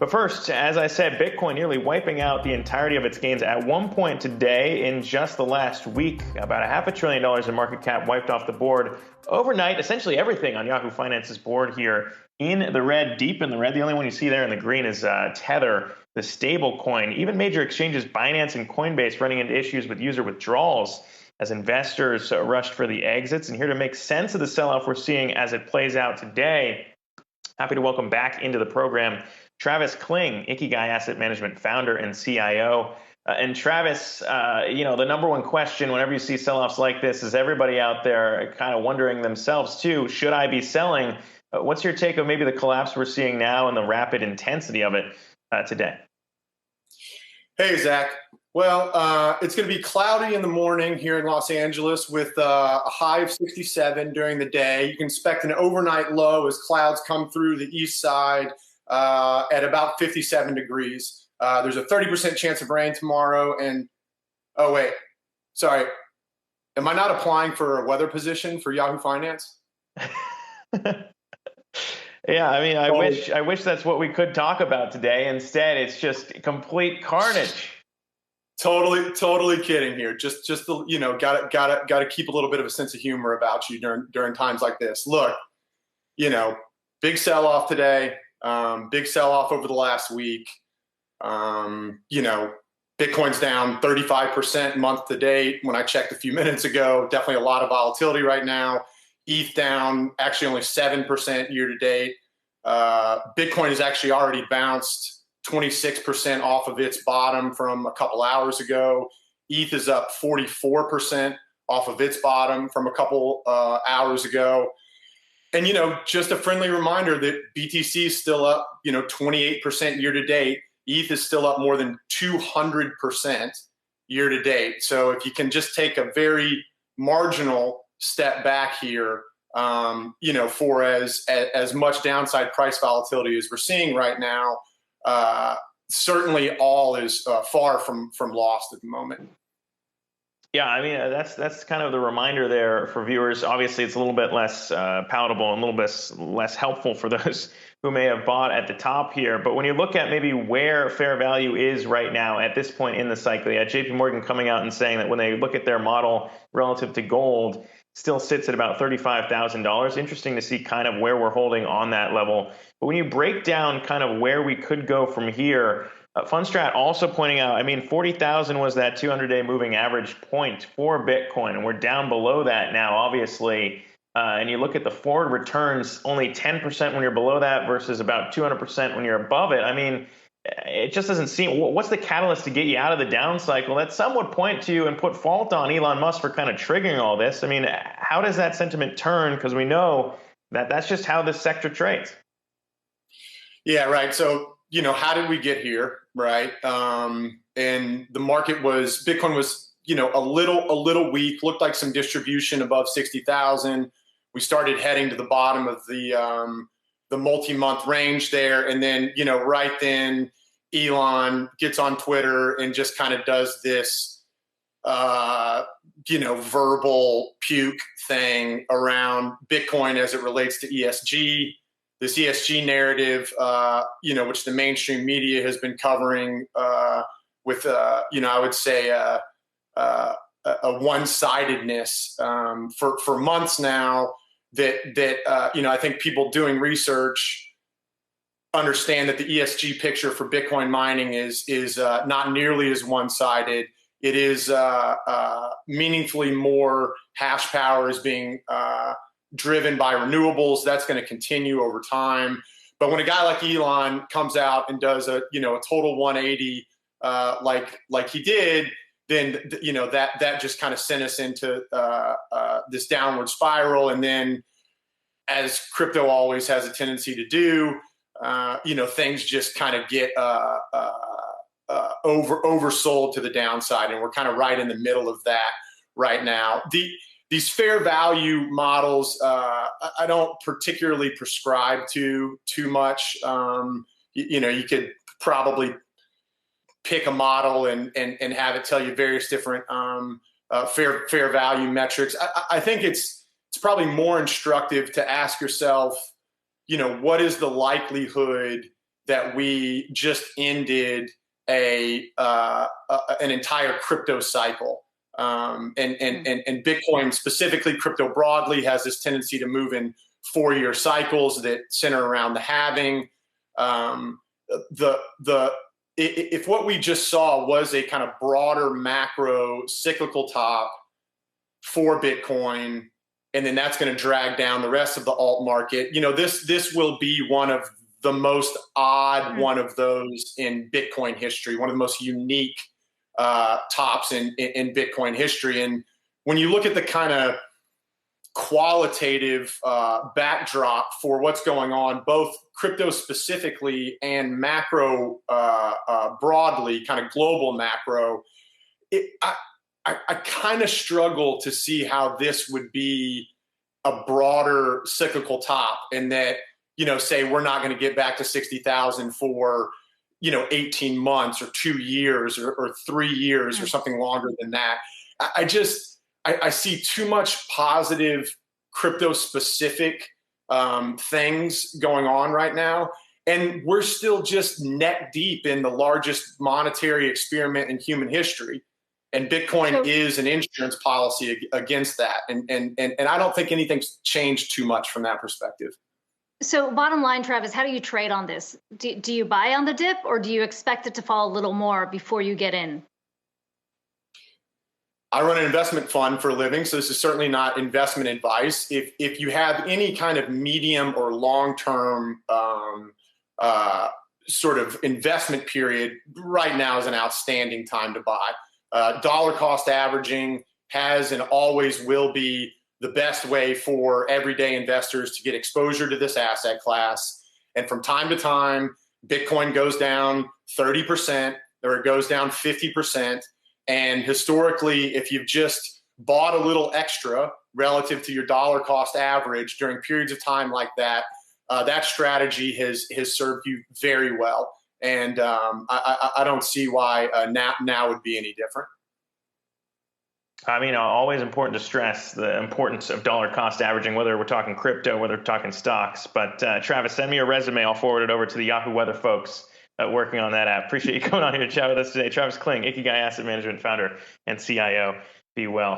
But first, as I said, Bitcoin nearly wiping out the entirety of its gains at one point today in just the last week. About $500 billion in market cap wiped off the board overnight. Essentially everything on Yahoo Finance's board here in the red, deep in the red. The only one you see there in the green is Tether, the stable coin. Even major exchanges, Binance and Coinbase, running into issues with user withdrawals as investors rushed for the exits. And here to make sense of the sell-off we're seeing as it plays out today, happy to welcome back into the program Travis Kling, Ikigai Asset Management Founder and CIO. And Travis, the number one question whenever you see sell-offs like this is everybody out there kind of wondering themselves too, should I be selling? What's your take of maybe the collapse we're seeing now and the rapid intensity of it today? Hey, Zach. Well, it's going to be cloudy in the morning here in Los Angeles with a high of 67 during the day. You can expect an overnight low as clouds come through the east side at about 57 degrees. There's a 30% chance of rain tomorrow. And, oh, wait, sorry. Am I not applying for a weather position for Yahoo Finance? Yeah, I mean, I wish that's what we could talk about today. Instead, it's just complete carnage. Totally kidding here. Just gotta keep a little bit of a sense of humor about you during times like this. Look, big sell off today. Big sell off over the last week. Bitcoin's down 35% month to date. When I checked a few minutes ago, definitely a lot of volatility right now. ETH down actually only 7% year to date. Bitcoin has actually already bounced 26% off of its bottom from a couple hours ago. ETH is up 44% off of its bottom from a couple hours ago. And, just a friendly reminder that BTC is still up, 28% year to date. ETH is still up more than 200% year to date. So if you can just take a very marginal step back here, for as much downside price volatility as we're seeing right now, certainly all is far from lost at the moment. Yeah, I mean, that's kind of the reminder there for viewers. Obviously, it's a little bit less palatable and a little bit less helpful for those who may have bought at the top here. But when you look at maybe where fair value is right now at this point in the cycle, you had JP Morgan coming out and saying that when they look at their model relative to gold, still sits at about $35,000. Interesting to see kind of where we're holding on that level. But when you break down kind of where we could go from here, Fundstrat also pointing out, I mean, 40,000 was that 200-day moving average point for Bitcoin, and we're down below that now, obviously. And you look at the forward returns, only 10% when you're below that versus about 200% when you're above it. I mean, it just doesn't seem. What's the catalyst to get you out of the down cycle? That some would point to and put fault on Elon Musk for kind of triggering all this. I mean, how does that sentiment turn? Because we know that that's just how this sector trades. Yeah, right. So, how did we get here, right? And the market was, Bitcoin was, a little weak, looked like some distribution above 60,000. We started heading to the bottom of the multi-month range there. And then, right then Elon gets on Twitter and just kind of does this, verbal puke thing around Bitcoin as it relates to ESG. This ESG narrative, which the mainstream media has been covering with, I would say a one-sidedness for months now. That I think people doing research understand that the ESG picture for Bitcoin mining is not nearly as one-sided. It is meaningfully more hash power is being driven by renewables. That's going to continue over time. But when a guy like Elon comes out and does a total 180 like he did, then that just kind of sent us into this downward spiral. And then, as crypto always has a tendency to do, things just kind of get oversold to the downside, and we're kind of right in the middle of that right now. These fair value models, I don't particularly prescribe to too much. You could probably pick a model and have it tell you various different fair value metrics. I think it's probably more instructive to ask yourself, what is the likelihood that we just ended an entire crypto cycle. And Bitcoin, specifically crypto broadly, has this tendency to move in 4-year cycles that center around the halving. If what we just saw was a kind of broader macro cyclical top for Bitcoin, and then that's going to drag down the rest of the alt market, this will be one of the most odd one of those in Bitcoin history, one of the most unique tops in Bitcoin history. And when you look at the kind of qualitative backdrop for what's going on, both crypto specifically and macro broadly, kind of global macro, I kind of struggle to see how this would be a broader cyclical top, and that, say we're not going to get back to 60,000 for 18 months or 2 years or 3 years or something longer than that. I see too much positive crypto specific things going on right now. And we're still just neck deep in the largest monetary experiment in human history. And Bitcoin is an insurance policy against that. And I don't think anything's changed too much from that perspective. So bottom line, Travis, how do you trade on this? Do you buy on the dip, or do you expect it to fall a little more before you get in? I run an investment fund for a living, so this is certainly not investment advice. If you have any kind of medium or long-term sort of investment period, right now is an outstanding time to buy. Dollar cost averaging has and always will be the best way for everyday investors to get exposure to this asset class. And from time to time, Bitcoin goes down 30% or it goes down 50%. And historically, if you've just bought a little extra relative to your dollar cost average during periods of time like that, that strategy has served you very well. And I don't see why now would be any different. I mean, always important to stress the importance of dollar cost averaging, whether we're talking crypto, whether we're talking stocks. But Travis, send me your resume. I'll forward it over to the Yahoo Weather folks working on that app. Appreciate you coming on here to chat with us today. Travis Kling, Ikigai Asset Management Founder and CIO. Be well.